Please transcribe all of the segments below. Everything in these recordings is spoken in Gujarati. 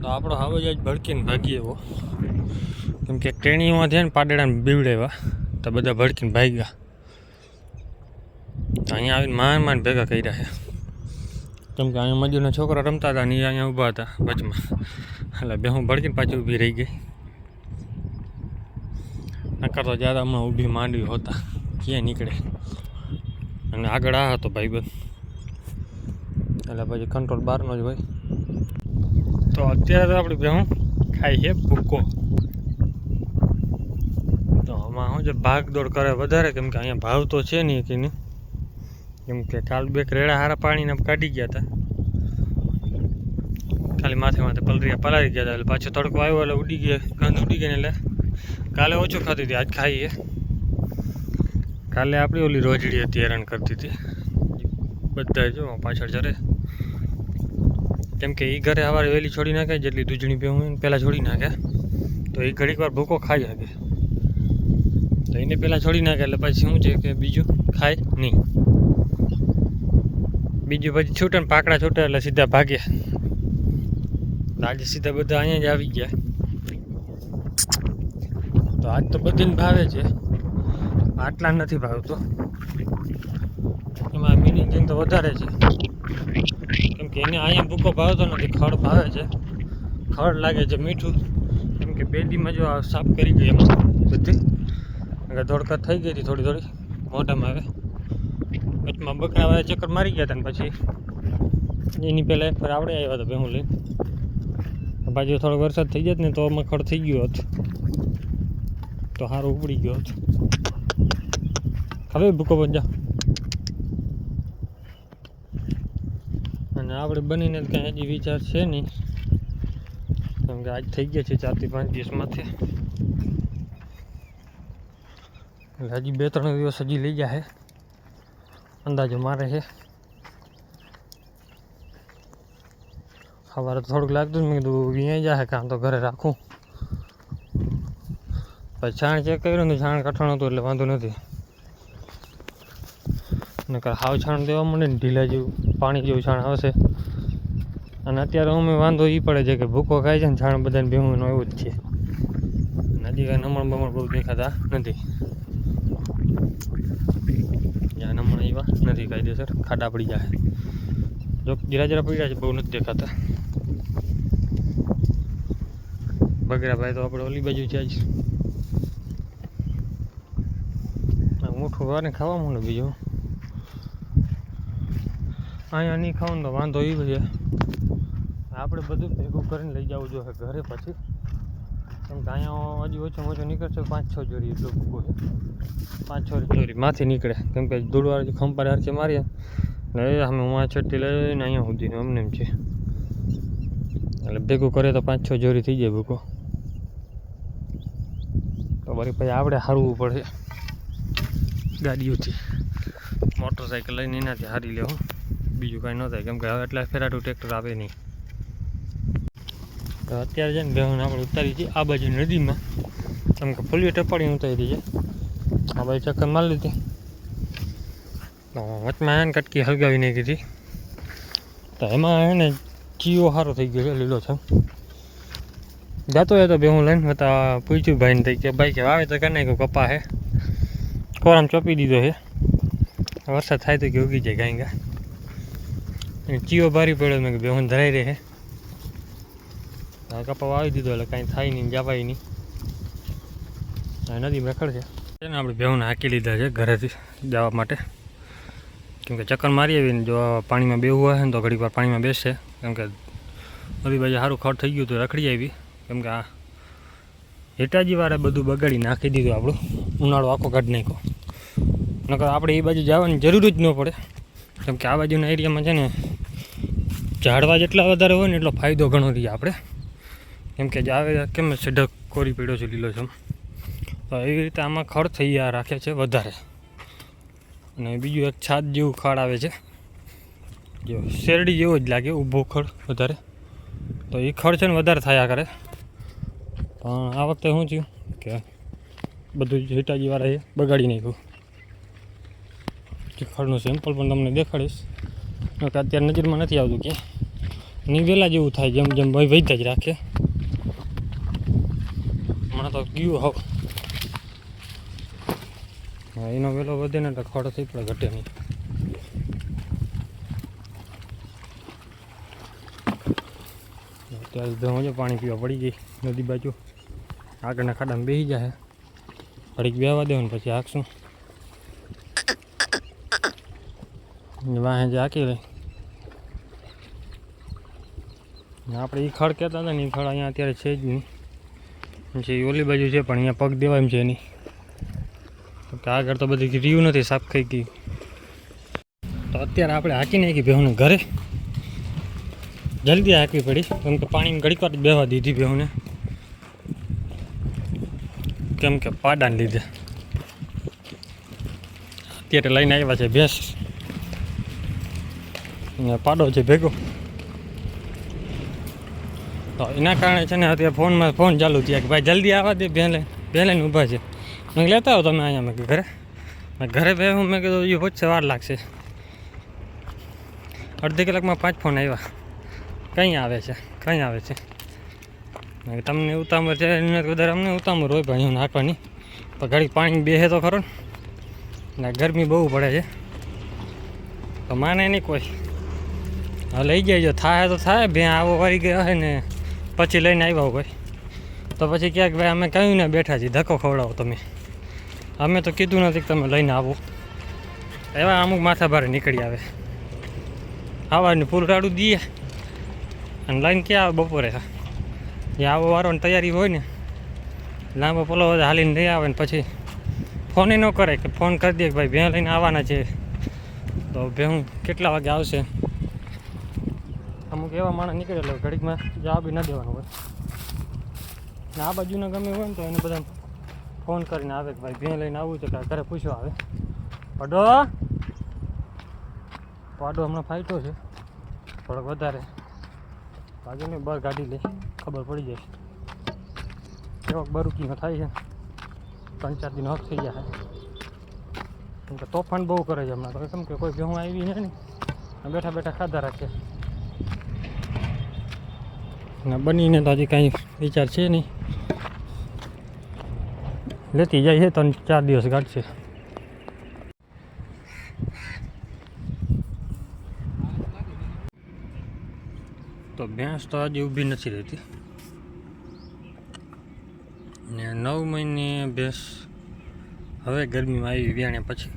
તો આપણો હાવ જ ભડકીને ભાગી એવો, કેમ કે ટ્રેણીમાં છે ને પાડેડાને બીવડાવ્યા તો બધા ભડકીને ભાગ્યા. અહીંયા આવીને માંડ ભેગા કર્યા છે, કેમ કે અહીંયા મજૂરના છોકરા રમતા હતા ને એ અહીંયા ઊભા હતા વચમાં, એટલે બે હું ભડકીને પાછી ઊભી રહી ગઈ. નકર તો જ્યાદા હમણાં ઊભી માંડવી હોતા ક્યાં નીકળે. અને આગળ આ હતો ભાઈબંધ, એટલે પછી કંટ્રોલ બહારનો જ હોય. તો અત્યારે તો આપણે ભેહું ખાઈ છે ભૂકો. તો આમાં શું છે, ભાગ દોડ કરે વધારે, કેમ કે અહીંયા ભાવ તો છે નહીં કે નહીં, કેમ કે કાલ બે રેડા હારા પાણીને કાઢી ગયા હતા, ખાલી માથે પલારી ગયા હતા, એટલે પાછો તડકો આવ્યો એટલે ઉડી ગયા, ગંધ ઉડી ગઈ ને એટલે કાલે ઓછું ખાતી હતી, આજ ખાઈએ. કાલે આપણી ઓલી રોજડી હતી હેરાન કરતી હતી બધા, જો પાછળ જરે, કેમ કે એ ઘરે સવારે વહેલી છોડી નાખે, જેટલી દૂધણી પીવું હોય પહેલાં છોડી નાખે, તો એ ઘડીક વાર ભૂકો ખાઈ શકે, તો એને પહેલાં છોડી નાખે એટલે પછી શું છે કે બીજું ખાય નહીં. બીજું પછી છૂટે ને પાકડા છૂટે એટલે સીધા ભાગ્યા. આજે સીધા બધા અહીંયા જ આવી ગયા. તો આજ તો બધીને ભાવે છે, આટલા નથી ભાવતો, એમાં મિની જીન તો વધારે છે, કેમ કે એને અહીંયા ભૂકો ભાવતો નથી, ખડ ભાવે છે, ખડ લાગે છે મીઠું, કેમ કે બે દીમાં જો સાફ કરી ગઈ એમાં બધી ધોળકા થઈ ગઈ હતી થોડી મોઢામાં આવે. વચમાં બકરા ચક્કર મારી ગયા હતા ને પછી એની પહેલાં એક વાર આવડે આવ્યા હતા ભેહું લઈને, પાછો થોડો વરસાદ થઈ જાય ને તો આમાં ખડ થઈ ગયો હતો, તો સારું ઉપડી ગયો હતો. હવે ભૂકો બનજા. અને આપણે બનીને કાંઈ હજી વિચાર છે નહીં, કેમ કે આજ થઈ ગયા છે 4 થી 5 દિવસમાંથી, એટલે હજી 2-3 દિવસ હજી લઈ ગયા છે અંદાજો મારે છે. સવારે થોડુંક લાગતું મેં કીધું અહીંયા જાય કાં તો ઘરે રાખું, પછી છાણ ચેક કર્યું ને છાણ કઠણ હતું એટલે વાંધો નથી, નકર હાવ છાણ દેવા મળે ને ઢીલા જેવું પાણી જેવું છાણ આવશે. અને અત્યારે અમે વાંધો એ પડે છે કે ભૂકો ખાય છે ને છાણ બધાને ભેહુંનો એવું જ છે, નદી કાંઈ નમણ બમણ બહુ દેખાતા નથી, જ્યાં નમણ એવા નથી કાયદેસર, ખાડા પડી જાય, જો જરા પડ્યા છે બહુ નથી દેખાતા. બગડા ભાઈ તો આપણે ઓલી બાજુ છે જ, મોટું વારે ખાવા માંડે, બીજું અહીંયા નહીં ખાવું તો વાંધો એ છે આપણે બધું ભેગું કરીને લઈ જવું જોઈએ ઘરે પછી, કેમ કે અહીંયા હજી ઓછો નીકળશે 5-6 જોડી એટલો ભૂકો છે, 5-6 જોડી માથી નીકળે, કેમ કે દોડવાર ખંપારે હરખે મારીએ ને અમે હું છેટથી લઈને અહીંયા સુધીને અમને એમ છે, એટલે ભેગું કરે તો 5-6 જોડી થઈ જાય ભૂકો. તો વળી પછી આપણે હારવું પડે ગાડીઓથી, મોટરસાઇકલ લઈને એનાથી હારી લેવું, બીજું કાંઈ ન થાય, કેમ કે હવે એટલા ફેરાટું ટ્રેક્ટર આવે નહીં. તો અત્યારે છે ને બેહું આપણે ઉતારી છીએ આ બાજુ નદીમાં, કેમ કે ફૂલીઓ ટપાડીને ઉતારી છે, આ બાજુ ચક્કર મારી લીધી, તો વચમાં એને કટકી હલગાવી નાખી હતી, તો એમાં એને ચીયો સારો થઈ ગયો છે લીલો છે. જાતો હોય તો બેહું લઈને હતા પૂછ્યું ભાઈને થઈ કે ભાઈ કે આવે તો કરી નાખ્યું, કપા હે કોરામ ચોપી દીધો છે, વરસાદ થાય તો કે ઉગી જાય ગાય ગા, ચીયો ભારી પડ્યો, મેં કે બેહું ધરાઈ રહે, કપા વાવી દીધો એટલે કાંઈ થાય નહીં, જવાય નહીં, નદીમાં રખડ છે ને. આપણે બેહુંને હાંકી લીધા છે ઘરેથી જવા માટે, કેમ કે ચક્કર મારી આવીને જો પાણીમાં બેહવું હોય ને તો ઘડીક વાર પાણીમાં બેસશે, કેમ કે બધી બાજુ સારું ખડ થઈ ગયું તો રખડી આવી, કેમ કે આ હેટાજી વાળે બધું બગાડી નાખી દીધું, આપણું ઉનાળો આખો કાઢી નાખ્યો, નકર આપણે એ બાજુ જવાની જરૂર જ ન પડે, કેમ કે આ બાજુના એરિયામાં છે ને ઝાડવા જેટલા વધારે હોય ને એટલો ફાયદો ઘણો રહીએ આપણે, કેમ કે આવે કેમ સીધો કોરી પીડ્યો છે લીલોછમ, તો એવી રીતે આમાં ખડ થઈ રાખે છે વધારે. અને બીજું એક છાત જેવું ખડ આવે છે, જો શેરડી જેવો જ લાગે ઊભો ખડ વધારે, તો એ ખડ છે ને વધારે થયા કરે. પણ આ વખતે શું થયું કે બધું હેટાજીવાળાએ બગાડી નાખ્યું. ખડનું સેમ્પલ પણ તમને દેખાડીશ, કે અત્યારે નજરમાં નથી આવતું ક્યાંય, ની વેલા જેવું થાય, જેમ જેમ ભાઈ વૈધા જ રાખે. હમણાં તો ગયું હવે એનો વેલો વધે ને એટલે ખોડો થઈ પડે, ઘટે નહીં. અત્યારે ભેહું પાણી પીવા પડી ગઈ નદી બાજુ. આગળના ખાડામાં બેસી જાય, ઘડીક બેહવા દેવાનું પછી હાંકશું. વાહે જે હાંકી લઈ. આપણે એ ખડ કહેતા હતા ને, એ ખડ અહીંયા અત્યારે છે જ નહીં. પછી ઓલી બાજુ છે પણ અહીંયા પગ દેવા એમ છે નહીં. આગળ તો બધી રહ્યું નથી, સાફ થઈ ગઈ. તો અત્યારે આપણે હાંકી નાખી ભેહુંને ઘરે. જલ્દી હાંકવી પડી કેમ કે પાણીમાં ઘડીક વાર બેહવા દીધી ભેહુંને, કેમ કે પાડાને લીધે. અત્યારે લઈને આવ્યા છે ભેંસ, પાડો છે ભેગો. તો એના કારણે છે ને અત્યારે ફોન ચાલુ થયા કે ભાઈ જલ્દી આવવા દે, ભેં લઈને ઊભા છે. મેં લેતા આવો તમે અહીંયા. મેં ઘરે બેહું, મેં કીધું એ વચ્ચે વાર લાગશે. અડધી કલાકમાં 5 ફોન આવ્યા. કંઈ આવે છે. તમને ઉતામળ છે વધારે, અમને ઉતામળ હોય ભાઈ હું નાખવાની. પણ ઘડીક પાણી બેસે તો ખરો ને, ગરમી બહુ પડે છે. તો માને નહીં કોઈ. હા લઈ જાય, થાય તો થાય. બે આવો વારી ગયા હોય ને પછી લઈને આવ્યા કોઈ તો પછી ક્યાંક ભાઈ અમે કહ્યું ને બેઠા છીએ, ધક્કો ખવડાવો તમે. અમે તો કીધું નથી કે તમે લઈને આવો. એવા અમુક માથા ભારે નીકળી આવે. આવવાની પૂરું રાડું દઈએ અને લઈને ક્યાં આવે બપોરે. જે આવો વારવાની તૈયારી હોય ને, લાંબો પોલો હાલીને નહીં આવે ને પછી ફોન ન કરે કે ફોન કરી દે કે ભાઈ ભેં લઈને આવવાના છે. તો ભેં કેટલા વાગે આવશે. અમુક એવા માણસ નીકળે એટલે ઘડીકમાં જવાબ ના દેવાનો હોય. ને આ બાજુના ગમે હોય ને તો એને બધા ફોન કરીને આવે કે ભાઈ ભેં લઈને આવવું છે કે ઘરે પૂછવા આવે. પાડો હમણાં ફાઈટો છે થોડોક વધારે. બાજુની બહાર ગાડી લે, ખબર પડી જાય કેવોક બરુકીનો થાય છે. 3-4 દિન હક થઈ જાય. કેમ કે તોફાન બહુ કરે છે હમણાં. તો કેમ કે કોઈ ભેહું આવી છે ને, બેઠા બેઠા ખાધા રાખે. ને બનીને તો હજી કાંઈ વિચાર છે નહીં. લેતી જાય છે 3-4 દિવસ કાઢશે. તો ભેંસ તો હજી ઊભી નથી રહેતી ને 9 મહિને ભેંસ હવે ગરમીમાં આવી વ્યાણ્યા પછી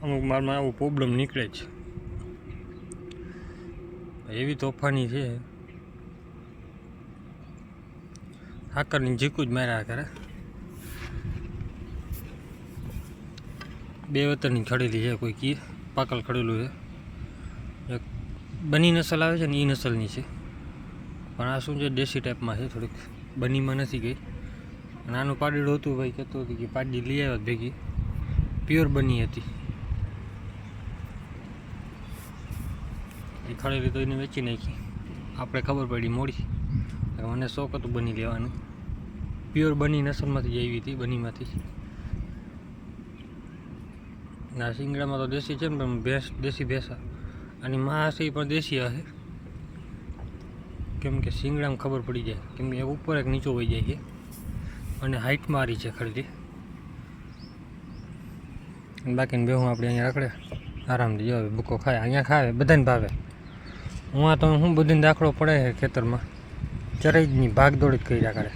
અમુક મારમાં આવો પ્રોબ્લેમ નીકળે છે. એવી તોફાની છે, હાકરની ઝીકું જ માર્યા કરે. 2 વતરની ખડેલી છે, કોઈ કી પાકલ ખડેલું છે. એક બની નસલ આવે છે ને, એ નસલની છે. પણ આ શું છે, દેશી ટાઈપમાં છે. થોડીક બનીમાં નથી ગઈ. નાનું પાડીડું હતું, ભાઈ કહેતો હતું કે પાડી લઈ આવ્યા ભેગી. પ્યોર બની હતી. એ ખડેલી તો એને વેચી નાખી. આપણે ખબર પડી મોડી. મને શોખ હતું બની લેવાનું. પ્યોર બની નસલમાંથી જ આવી હતી, બનીમાંથી. ના શિંગડામાં તો દેશી છે ને, પણ દેશી ભેંસા અને માં હશે પણ દેશી હશે. કેમ કે શિંગડામાં ખબર પડી જાય, કેમ કે ઉપર એક નીચો વહી જાય છે અને હાઈટ મારી છે ખરીદી. બાકીને બેહું આપણે અહીંયા રખડે આરામથી. જો ભૂકો ખાય, અહીંયા ખાવે, બધાને ભાવે. હું આ તો બધાને દાખલો પડે છે ખેતરમાં, ચરાઈ જ નહીં, ભાગ દોડ જ કર્યા કરે.